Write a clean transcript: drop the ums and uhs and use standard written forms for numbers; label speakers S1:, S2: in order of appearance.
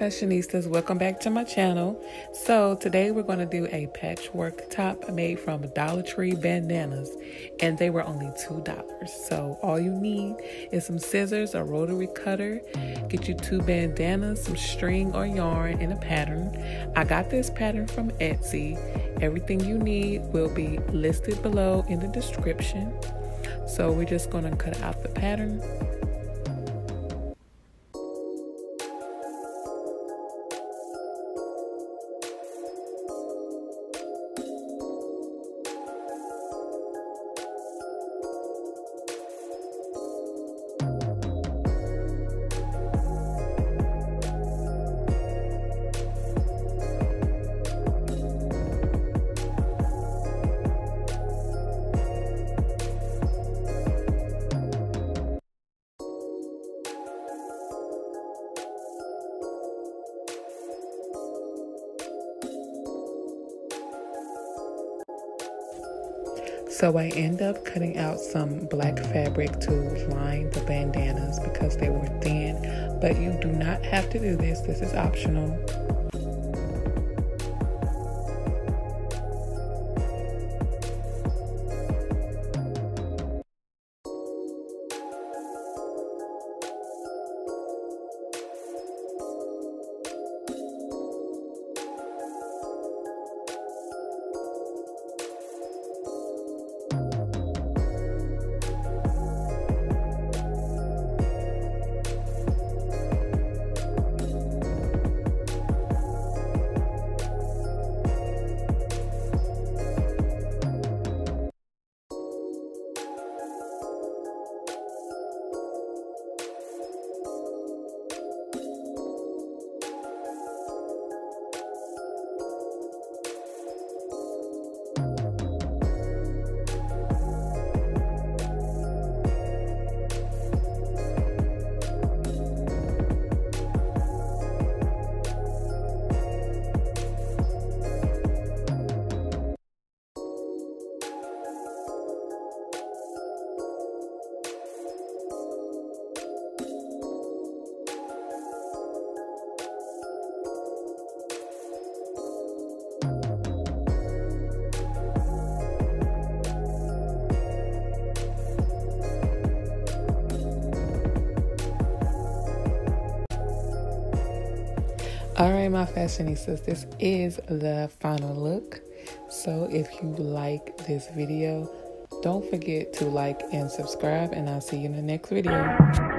S1: fashionistas, welcome back to my channel. So today we're going to do a patchwork top made from Dollar Tree bandanas, and they were only $2. So all you need is some scissors, a rotary cutter, get you 2 bandanas, some string or yarn, and a pattern. I got this pattern from Etsy. Everything you need will be listed below in the description. So we're just going to cut out the pattern. So I end up cutting out some black fabric to line the bandanas because they were thin, but you do not have to do this. This is optional. All right, my fashionistas, this is the final look. So if you like this video, don't forget to like and subscribe, and I'll see you in the next video.